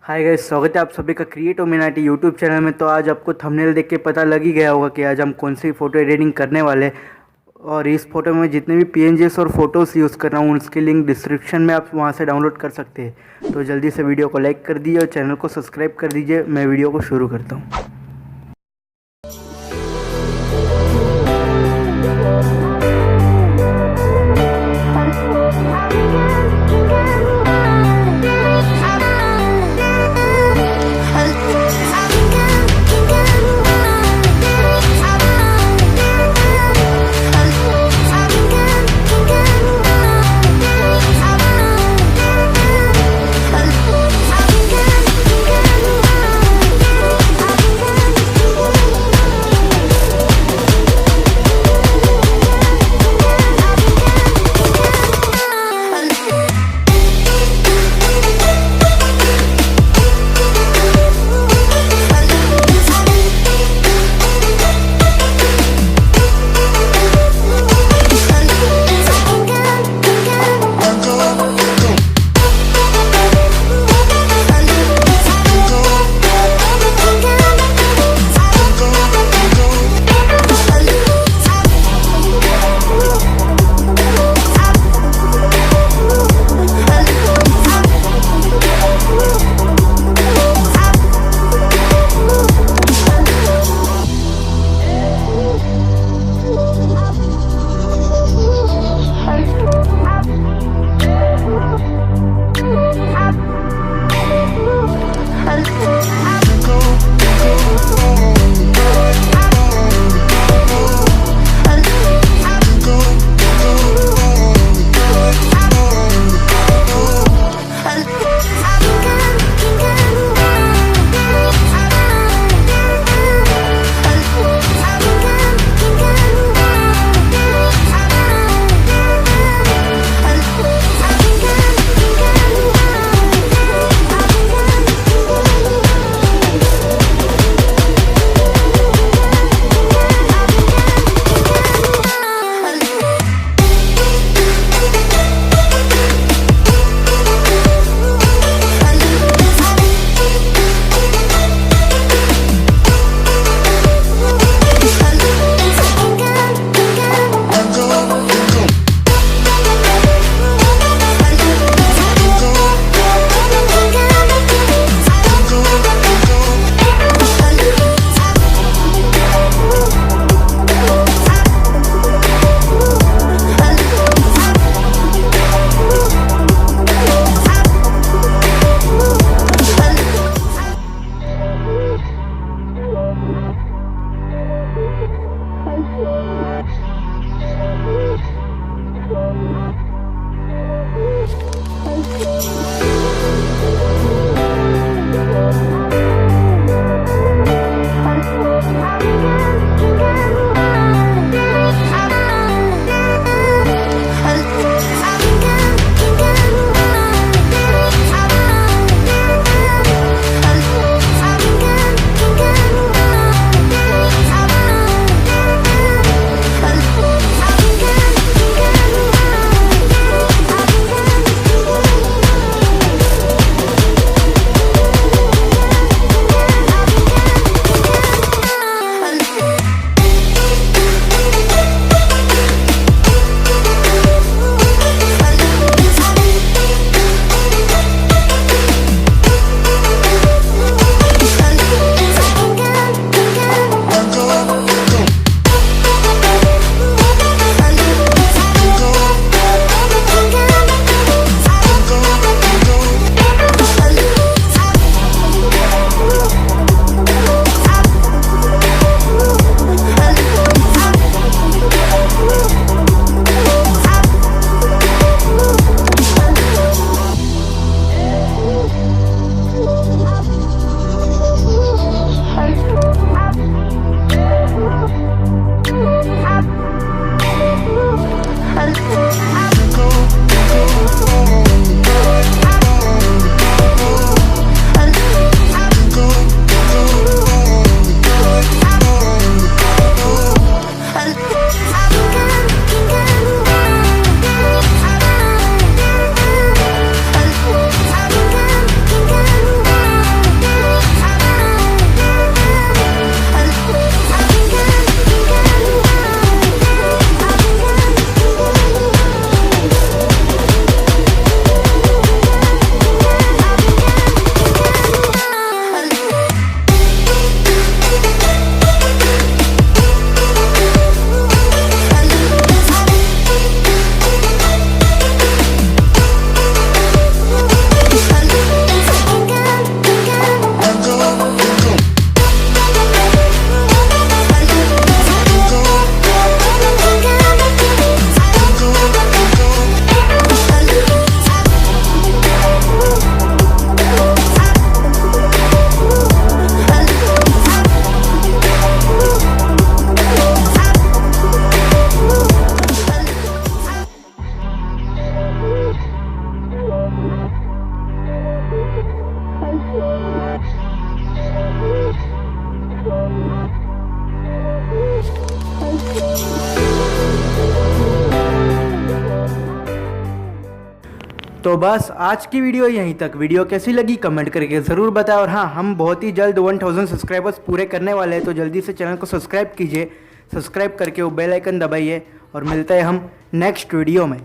Hi guys, स्वागत है आप सभी का क्रिएटोमिनाटी यूट्यूब चैनल में। तो आज आपको थंबनेल देख के पता लग ही गया होगा कि आज हम कौन सी फ़ोटो एडिटिंग करने वाले हैं। और इस फोटो में जितने भी पीएनजीएस और फोटोज़ यूज़ कर रहा हूँ उसकी लिंक डिस्क्रिप्शन में आप वहाँ से डाउनलोड कर सकते हैं। तो जल्दी से वीडियो को लाइक कर दीजिए और चैनल को सब्सक्राइब कर दीजिए। मैं वीडियो को शुरू करता हूँ। तो बस आज की वीडियो यहीं तक। वीडियो कैसी लगी कमेंट करके ज़रूर बताएं। और हाँ, हम बहुत ही जल्द 1000 सब्सक्राइबर्स पूरे करने वाले हैं, तो जल्दी से चैनल को सब्सक्राइब कीजिए। सब्सक्राइब करके वो बेल आइकन दबाइए और मिलते हैं हम नेक्स्ट वीडियो में।